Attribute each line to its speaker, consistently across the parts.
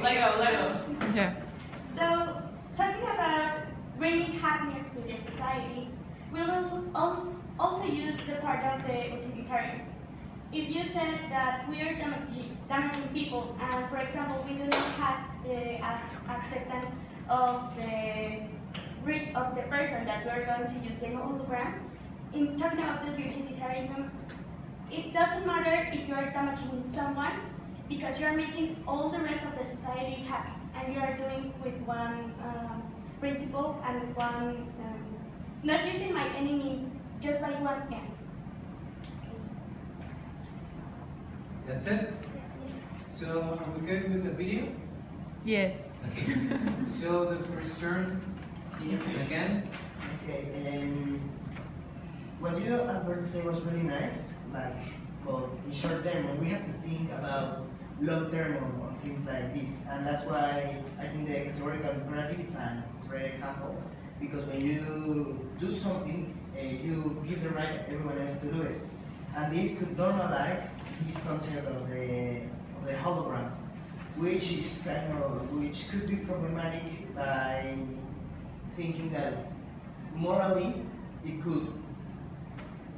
Speaker 1: Lego.
Speaker 2: Yeah.
Speaker 3: So, talking about bringing happiness to the society, we will also use the part of the utilitarians. If you said that we are damaging people, and for example, we do not have the acceptance of the person that we are going to use the hologram, in talking about the utilitarianism, it doesn't matter if you are damaging someone, because you are making all the rest of the society happy, and you are doing with one principle and with one, not using my enemy just by one end.
Speaker 4: That's it? So, are we good with the video?
Speaker 2: Yes.
Speaker 4: Okay. So, the first turn, team against.
Speaker 5: Okay, and what you were to say was really nice. Like, well, in short term, we have to think about long term on things like this, and that's why I think the categorical imperative is a great example. Because when you do something, you give the right to everyone else to do it, and this could normalize this concept of the holograms, which could be problematic by thinking that morally it could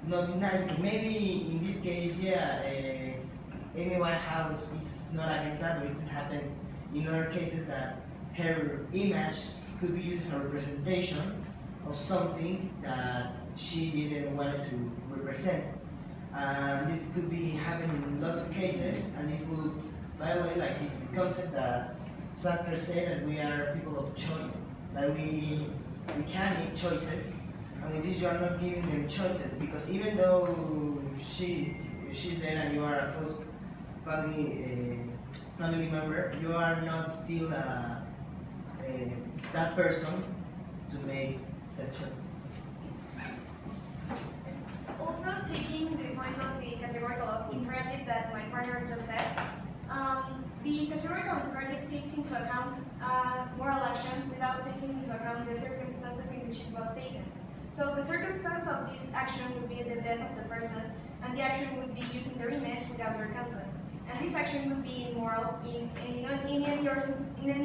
Speaker 5: not be nice. Maybe in this case, yeah, Amy Winehouse is not against that, but it could happen in other cases that her image could be used as a representation of something that she didn't want to represent. This could be happening in lots of cases, and it would violate like this concept that Sartre said, that we are people of choice, that we can make choices, and with this you are not giving them choices, because even though she's there and you are a close family member, you are not still that person to make such a.
Speaker 1: Also, taking the point of the categorical imperative that my partner just said, the categorical imperative takes into account moral action without taking into account the circumstances in which it was taken. So the circumstance of this action would be the death of the person, and the action would be using their image without their consent. And this action would be immoral in any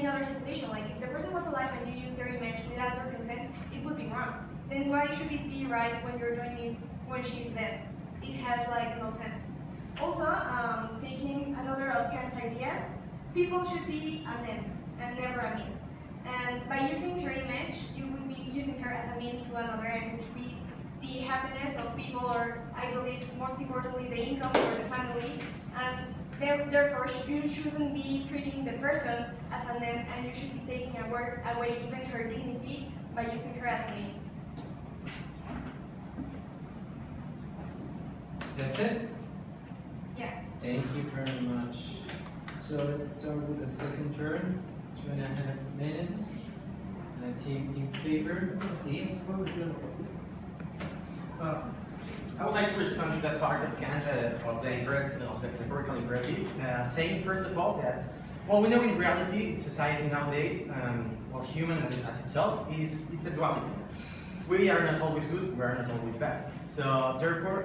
Speaker 1: other situation. Like if the person was alive and you use their image without their consent, it would be wrong. Then why should it be right when you're doing it when she's dead? It has like no sense. Also, taking another of Kant's ideas, people should be an end and never a mean. And by using her image, you would be using her as a mean to another end, which would be the happiness of people, or I believe most importantly the income for the family. And therefore, you shouldn't be treating the person as an end, and you should be taking away even her dignity by using her as a mean.
Speaker 4: That's it?
Speaker 1: Yeah.
Speaker 4: Thank you very much. So let's start with the second turn, 2.5 minutes. Team in favor, please.
Speaker 6: I would like to respond to that part of Kant of the categorical imperative, saying first of all that, well, we know in reality, society nowadays, well, human as itself is a duality. We are not always good, we are not always bad. So therefore,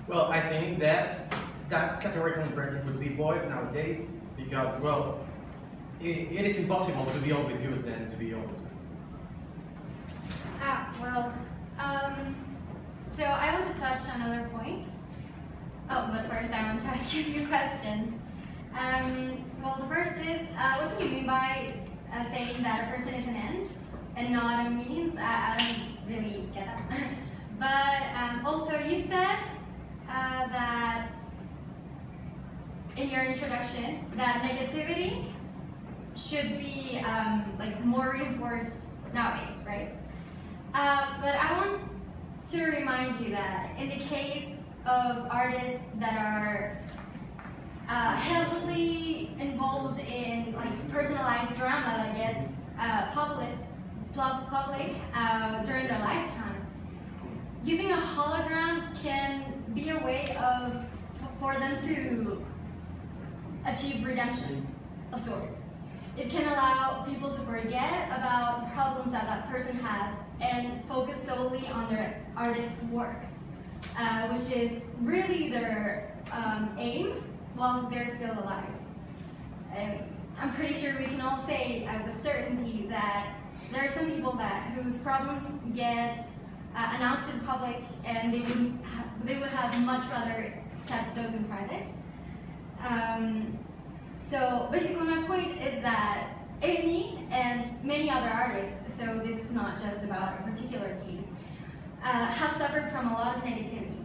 Speaker 6: well, I think that categorical imperative would be void nowadays because, well, it is impossible to be always good and to be always bad.
Speaker 7: So I want to touch another point. Oh, but first I want to ask you a few questions. Well, the first is, what do you mean by saying that a person is an end and not a means? I don't really get that. But also you said that in your introduction that negativity should be like more reinforced nowadays, right? But I want to remind you that in the case of artists that are heavily involved in like personal life drama that gets public during their lifetime, using a hologram can be a way for them to achieve redemption of sorts. It can allow people to forget about the problems that that person has and focus solely on their artist's work, which is really their aim whilst they're still alive. I'm pretty sure we can all say with certainty that there are some people whose problems get announced to the public, and they would have much rather kept those in private. So basically, my point is that Amy and many other artists, so this is not just about a particular case, have suffered from a lot of negativity.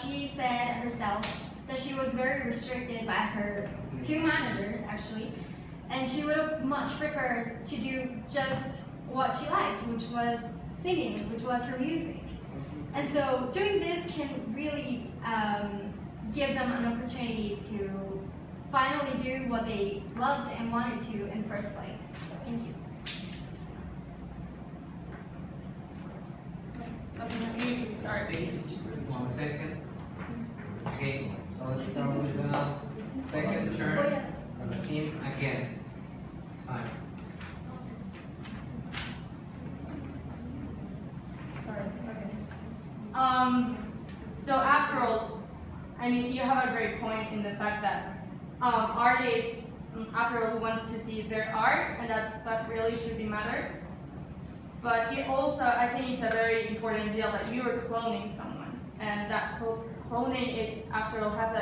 Speaker 7: She said herself that she was very restricted by her two managers, actually, and she would have much preferred to do just what she liked, which was singing, which was her music. And so doing this can really give them an opportunity to finally do what they loved and wanted to in the first place. Thank you.
Speaker 3: Okay, sorry.
Speaker 4: 1 second. Okay, so let's start with the second turn. Team against. Time.
Speaker 3: Sorry, okay. So after all, I mean, you have a great point in the fact that artists, after all, want to see their art, and that's what really should be matter. But it also, I think it's a very important deal that you are cloning someone, and that cloning, it's after all has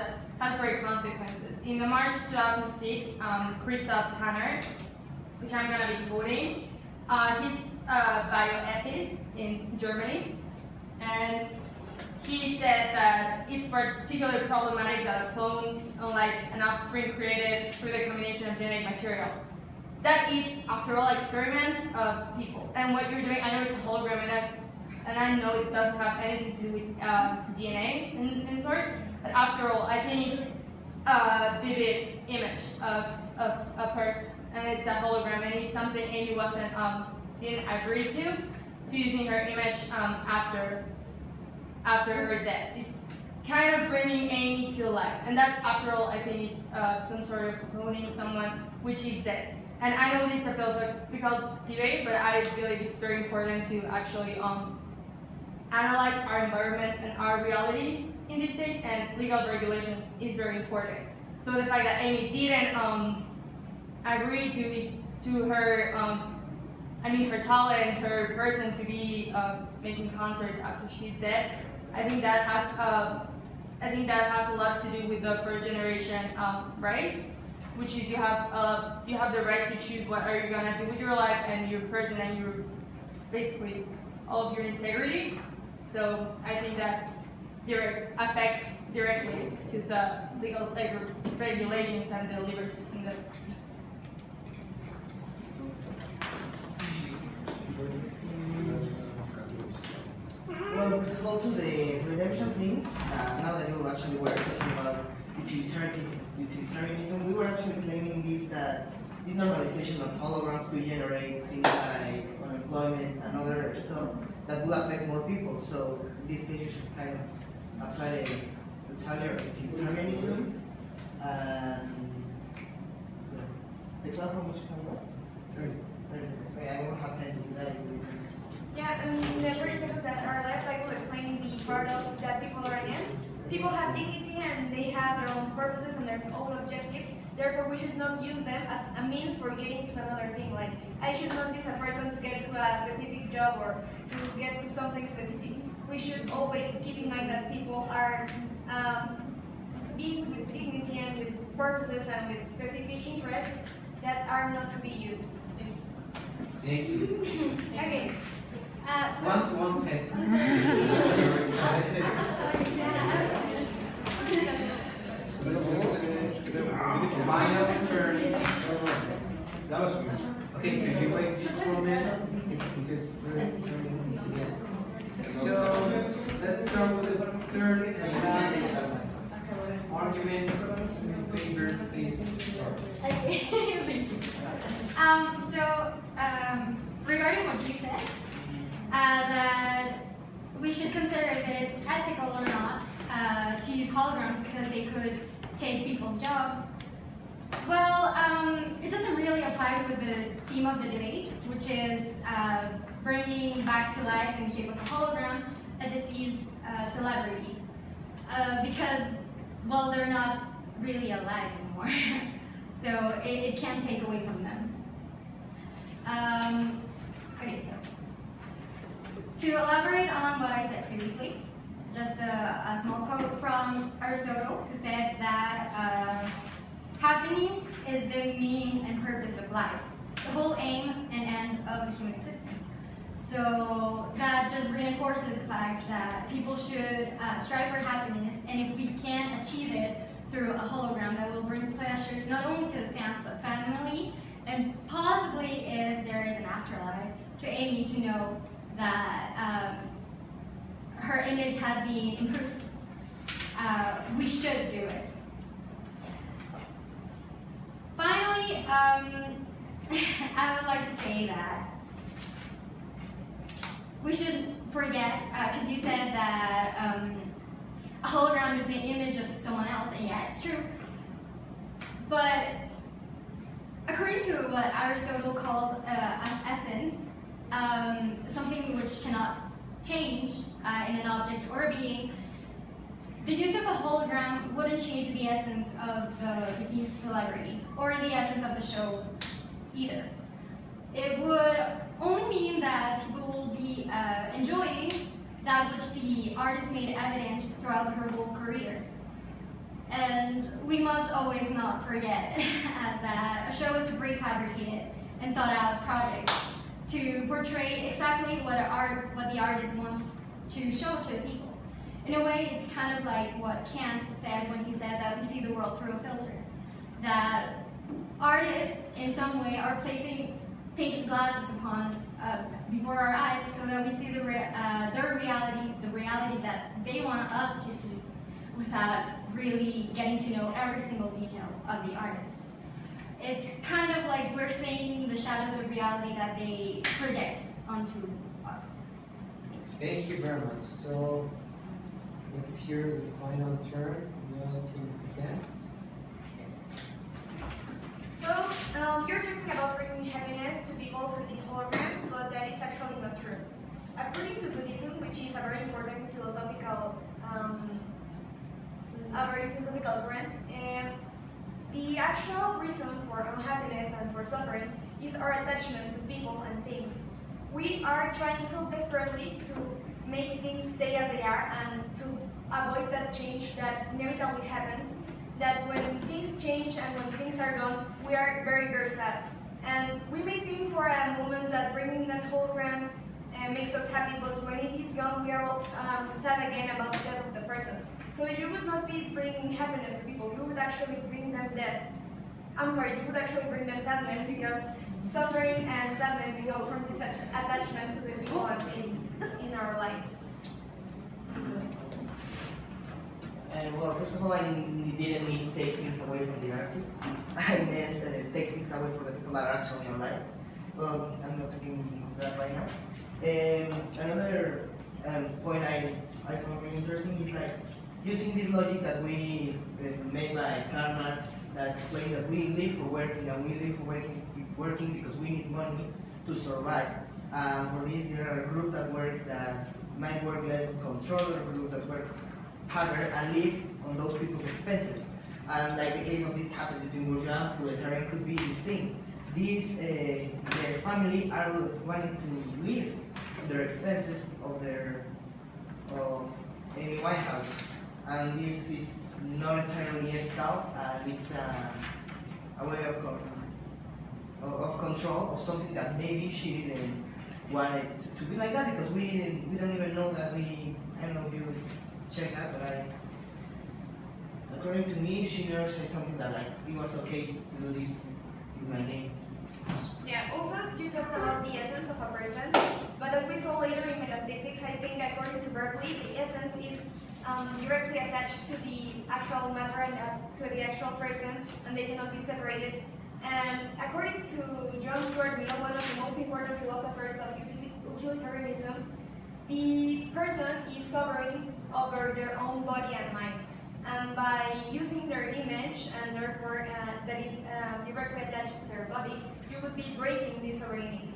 Speaker 3: great consequences. In the March 2006, Christoph Tanner, which I'm gonna be quoting, he's a bioethicist in Germany, and he said that it's particularly problematic that a clone, unlike an offspring created through the combination of genetic material, that is, after all, experiment of people. And what you're doing, I know it's a hologram, and I know it doesn't have anything to do with DNA in this sort, but after all, I think it's a vivid image of a person, and it's a hologram, and it's something Amy didn't agree to using her image after her death. It's kind of bringing Amy to life, and that, after all, I think it's some sort of cloning someone which is dead. And I know this is a philosophical debate, but I believe it's very important to actually analyze our environment and our reality in these days, and legal regulation is very important. So the fact that Amy didn't agree to her, her talent, her person to be making concerts after she's dead, I think that has a lot to do with the first generation rights, which is you have the right to choose what are you gonna do with your life and your person and your basically all of your integrity. So I think that affects directly to the legal regulations and the liberty in the.
Speaker 5: Well, to fall to the redemption thing, now that you actually were talking about utilitarianism, we were actually claiming that this normalization of holograms could generate things like unemployment and other stuff that will affect more people. So in this case, you should kind of apply utilitarianism. How much time was? 30. Okay, I won't have time to do that.
Speaker 1: Yeah, in the 30 seconds that are left, I will explain the part of that people are in. People have dignity and they have their own purposes and their own objectives. Therefore, we should not use them as a means for getting to another thing. Like, I should not use a person to get to a specific job or to get to something specific. We should always keep in mind that people are beings with dignity and with purposes and with specific interests that are not to be used.
Speaker 4: Thank you.
Speaker 7: Okay. So
Speaker 4: One second. You're excited. Final turn. Okay, can you wait just for a minute? Because we're turning into this. So let's start with the third and last argument. In favor, please start.
Speaker 7: Regarding what you said, that we should consider if it is ethical or not to use holograms because they could take people's jobs. Well, it doesn't really apply with the theme of the debate, which is bringing back to life in the shape of a hologram a deceased celebrity. Because, well, they're not really alive anymore. So it can take away from them. Okay, so to elaborate on what I said previously, just a small quote from Aristotle, who said that happiness is the meaning and purpose of life, the whole aim and end of human existence. So that just reinforces the fact that people should strive for happiness, and if we can achieve it through a hologram that will bring pleasure not only to the fans but family, and possibly if there is an afterlife, to Amy to know that her image has been improved. We should do it. Finally, I would like to say that we should forget, because you said that a hologram is the image of someone else, and yeah, it's true. But according to what Aristotle called as essence, something which cannot change in an object or a being, the use of a hologram wouldn't change the essence of the deceased celebrity or the essence of the show either. It would only mean that people will be enjoying that which the artist made evident throughout her whole career. And we must always not forget that a show is a prefabricated and thought out project to portray exactly what the artist wants to show to the people. In a way, it's kind of like what Kant said when he said that we see the world through a filter. That artists, in some way, are placing painted glasses upon before our eyes so that we see their reality, the reality that they want us to see, without really getting to know every single detail of the artist. It's kind of like we're seeing the shadows of reality that they project onto us.
Speaker 4: Thank you very much. So let's hear the final turn. Relative guest.
Speaker 1: So, you're talking about bringing happiness to people through these holograms, but that is actually not true. According to Buddhism, which is a very important philosophical current, the actual reason for unhappiness and for suffering is our attachment to people and things. We are trying so desperately to make things stay as they are and to avoid that change that inevitably happens, that when things change and when things are gone, we are very, very sad. And we may think for a moment that bringing that hologram makes us happy, but when it is gone, we are all sad again about the death of the person. So you would not be bringing happiness to people, you would actually bring them death. I'm sorry, you would actually bring them sadness, because suffering and sadness goes from this attachment to the people and things in our lives.
Speaker 5: Well, first of all, I didn't mean take things away from the artist. I meant take things away from the people that are actually alive. Well, I'm not doing that right now. Another point I found really interesting is like using this logic that we made by Karl Marx that explains that we live for working and we live for working because we need money to survive. For this, there are groups that might work less with controller, groups that work harder and live on those people's expenses. And like the case of this happened between bourgeois, proletarian could be this thing. These, their family are wanting to live their expenses of Amy Winehouse. And this is not entirely ethical, and it's a way of control of something that maybe she didn't want it to be like that, because we don't even know that I don't know if you check that, but according to me, she never said something that like it was okay to do this with my name.
Speaker 1: Yeah, also you talked about the essence of a person, but as we saw later in metaphysics, I think according to Berkeley, the essence is directly attached to the actual matter and to the actual person, and they cannot be separated. And according to John Stuart Mill, one of the most important philosophers of utilitarianism, the person is sovereign over their own body and mind. And by using their image, and therefore that is directly attached to their body, you would be breaking this sovereignty.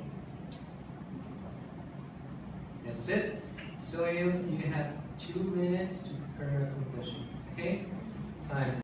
Speaker 4: That's it. So you have 2 minutes to prepare a conclusion. Okay? Time.